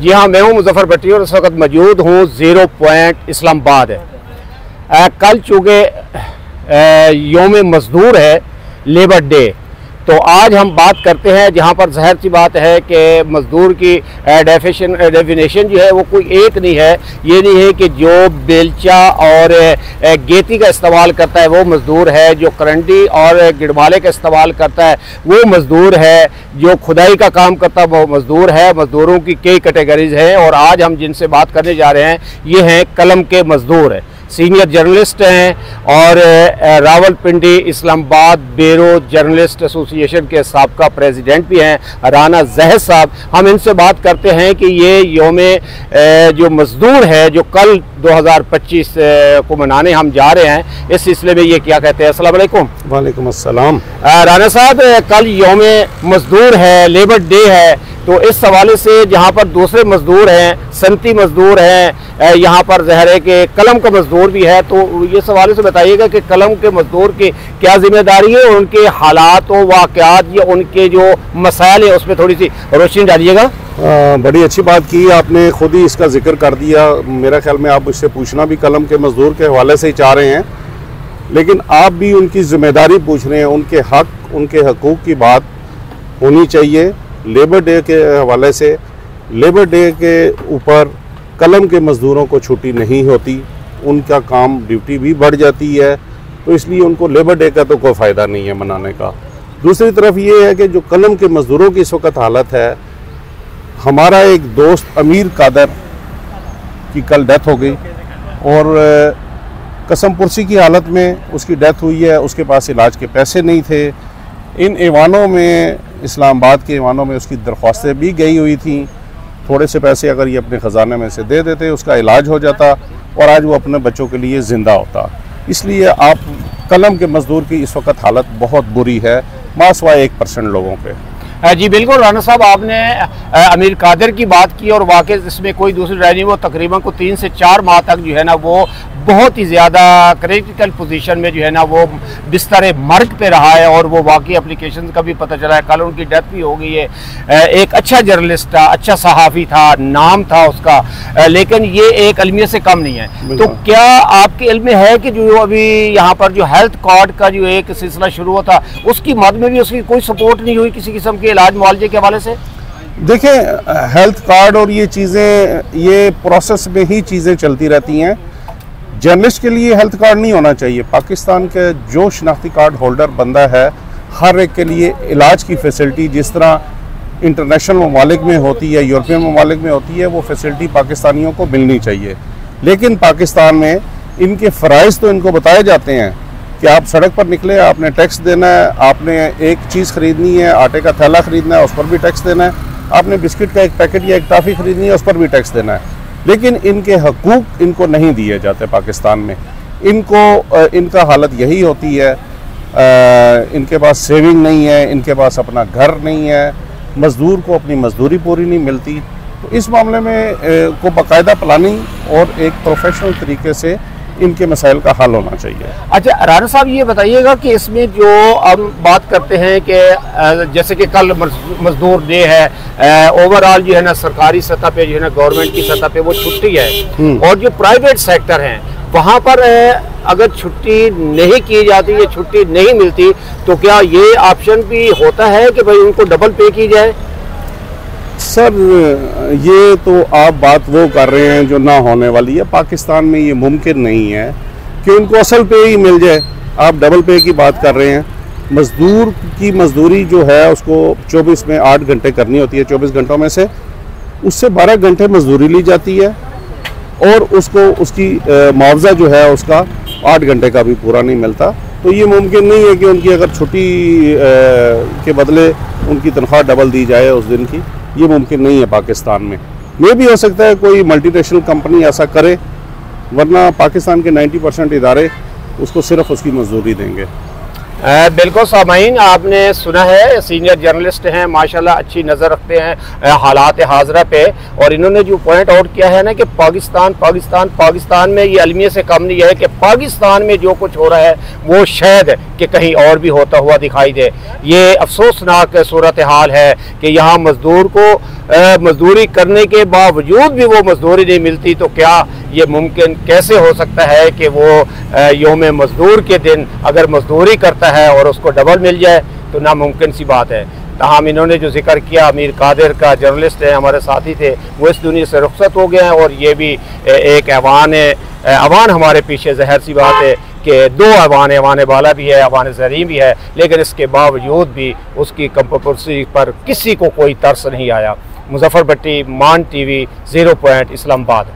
जी हाँ, मैं हूँ मुजफ्फर भट्टी और इस वक्त मौजूद हूँ ज़ीरो पॉइंट इस्लामाबाद है। कल चूँकि यौम मज़दूर है, लेबर डे, तो आज हम बात करते हैं जहाँ पर ज़ाहिर सी बात है कि मज़दूर की डेफिनेशन जो है वो कोई एक नहीं है। ये नहीं है कि जो बेलचा और गेती का इस्तेमाल करता है वो मज़दूर है, जो करंडी और गिड़माले का इस्तेमाल करता है वो मज़दूर है, जो खुदाई का काम करता है वो मज़दूर है। मज़दूरों की कई कैटेगरीज हैं और आज हम जिनसे बात करने जा रहे हैं ये हैं कलम के मज़दूर। सीनियर जर्नलिस्ट हैं और Rawalpindi Islamabad bureau journalist association के साबका प्रेसिडेंट भी हैं राना ज़हर साहब। हम इनसे बात करते हैं कि ये यौम जो मज़दूर है जो कल 2025 को मनाने हम जा रहे हैं, इस सिलसिले में ये क्या कहते हैं। अस्सलाम वालेकुम। वालेकुम अस्सलाम। राना साहब, कल यौम मज़दूर है, लेबर डे है, तो इस हवाले से जहाँ पर दूसरे मज़दूर हैं, सनती मज़दूर हैं, यहाँ पर ज़हर है कि कलम का मज़दूर भी है, तो ये सवाल से बताइएगा कि कलम के मज़दूर की क्या जिम्मेदारी है और उनके हालात व वाक़यात या उनके जो मसाइल है उसमें थोड़ी सी रोशनी डालिएगा। बड़ी अच्छी बात की आपने, खुद ही इसका जिक्र कर दिया। मेरा ख्याल में आप मुझसे पूछना भी कलम के मज़दूर के हवाले से ही चाह रहे हैं, लेकिन आप भी उनकी ज़िम्मेदारी पूछ रहे हैं। उनके हक़, उनके हकूक़ की बात होनी चाहिए। लेबर डे के हवाले से, लेबर डे के ऊपर कलम के मज़दूरों को छुट्टी नहीं होती, उनका काम ड्यूटी भी बढ़ जाती है, तो इसलिए उनको लेबर डे का तो कोई फ़ायदा नहीं है मनाने का। दूसरी तरफ ये है कि जो कलम के मज़दूरों की इस वक्त हालत है, हमारा एक दोस्त अमीर कादर की कल डेथ हो गई और कसम पुरसी की हालत में उसकी डेथ हुई है। उसके पास इलाज के पैसे नहीं थे। इन ईवानों में, इस्लामाबाद के ईवानों में उसकी दरख्वास्तें भी गई हुई थी। थोड़े से पैसे अगर ये अपने ख़जाने में से दे देते, उसका इलाज हो जाता और आज वो अपने बच्चों के लिए ज़िंदा होता। इसलिए आप कलम के मज़दूर की इस वक्त हालत बहुत बुरी है, मासवाए 1% लोगों पे। जी बिल्कुल राना साहब, आपने अमीर कादर की बात की और वाकई इसमें कोई दूसरी राय नहीं। वो तकरीबन को 3 से 4 माह तक जो है ना वो बहुत ही ज़्यादा क्रिटिकल पोजीशन में जो है ना वो बिस्तर मर्ग पे रहा है और वो वाकई एप्लीकेशन का भी पता चला है। कल उनकी डेथ भी हो गई है। एक अच्छा जर्नलिस्ट था, अच्छा सहाफ़ी था, नाम था उसका, लेकिन ये एक अलमियत से कम नहीं है। तो क्या आपके इल्म में है कि जो अभी यहाँ पर जो हेल्थ कार्ड का जो एक सिलसिला शुरू हुआ था उसकी मद में भी उसकी कोई सपोर्ट नहीं हुई किसी किस्म के इलाज मुआवजे के हवाले से? देखें, हेल्थ कार्ड और ये चीज़ें, ये प्रोसेस में ही चीज़ें चलती रहती हैं। जर्नलिस्ट के लिए हेल्थ कार्ड नहीं होना चाहिए। पाकिस्तान के जो शनाख्ती कार्ड होल्डर बंदा है, हर एक के लिए इलाज की फैसिलिटी जिस तरह इंटरनेशनल ममालिक में होती है, यूरोपियन ममालिक में होती है, वो फैसिलिटी पाकिस्तानियों को मिलनी चाहिए। लेकिन पाकिस्तान में इनके फ़राइज़ तो इनको बताए जाते हैं कि आप सड़क पर निकले, आपने टैक्स देना है, आपने एक चीज़ ख़रीदनी है, आटे का थैला ख़रीदना है, उस पर भी टैक्स देना है, आपने बिस्किट का एक पैकेट या एक टॉफ़ी ख़रीदनी है, उस पर भी टैक्स देना है। लेकिन इनके हकूक़ इनको नहीं दिए जाते पाकिस्तान में। इनका हालत यही होती है, इनके पास सेविंग नहीं है, इनके पास अपना घर नहीं है, मज़दूर को अपनी मज़दूरी पूरी नहीं मिलती। तो इस मामले में को बाकायदा प्लानिंग और एक प्रोफेशनल तरीके से इनके मसाइल का हल होना चाहिए। अच्छा राना साहब, ये बताइएगा कि इसमें जो हम बात करते हैं कि जैसे कि कल मजदूर डे है, ओवरऑल जो है ना सरकारी सतह पे जो है ना गवर्नमेंट की सतह पे वो छुट्टी है और जो प्राइवेट सेक्टर हैं वहाँ पर अगर छुट्टी नहीं की जाती है, छुट्टी नहीं मिलती, तो क्या ये ऑप्शन भी होता है कि भाई उनको डबल पे की जाए? सर, ये तो आप बात वो कर रहे हैं जो ना होने वाली है। पाकिस्तान में ये मुमकिन नहीं है कि उनको असल पे ही मिल जाए। आप डबल पे की बात कर रहे हैं। मज़दूर की मज़दूरी जो है उसको 24 में 8 घंटे करनी होती है। 24 घंटों में से उससे 12 घंटे मज़दूरी ली जाती है और उसको उसकी मुआवजा जो है उसका 8 घंटे का भी पूरा नहीं मिलता। तो ये मुमकिन नहीं है कि उनकी अगर छुट्टी के बदले उनकी तनख्वाह डबल दी जाए उस दिन की। ये मुमकिन नहीं है पाकिस्तान में। ये भी हो सकता है कोई मल्टीनेशनल कंपनी ऐसा करे, वरना पाकिस्तान के 90% इदारे उसको सिर्फ उसकी मजदूरी देंगे। बिल्कुल सामाइन, आपने सुना है, सीनियर जर्नलिस्ट हैं माशाल्लाह, अच्छी नज़र रखते हैं हालात हाजरा पे। और इन्होंने जो पॉइंट आउट किया है ना कि पाकिस्तान में ये अलमिया से कम नहीं है कि पाकिस्तान में जो कुछ हो रहा है वो शायद कि कहीं और भी होता हुआ दिखाई दे। ये अफसोसनाक सूरत हाल है कि यहाँ मजदूर को मजदूरी करने के बावजूद भी वो मजदूरी नहीं मिलती। तो क्या ये मुमकिन कैसे हो सकता है कि वो यौम मजदूर के दिन अगर मजदूरी करता है और उसको डबल मिल जाए, तो नामुमकिन सी बात है। ताहम इन्होंने जो जिक्र किया, अमीर कादिर का जर्नलिस्ट है, हमारे साथी थे, वो इस दुनिया से रुखसत हो गए हैं। और ये भी एक ऐवान है, ऐवान हमारे पीछे, ज़हर सी बात है कि दो ऐवान, ऐवान बाला भी है, ऐवान ज़रीं भी है, लेकिन इसके बावजूद भी उसकी कंपरसी पर किसी को कोई तरस नहीं आया। मुजफ्फर भट्टी, मान टीवी, 0 पॉइंट, इस्लामाबाद।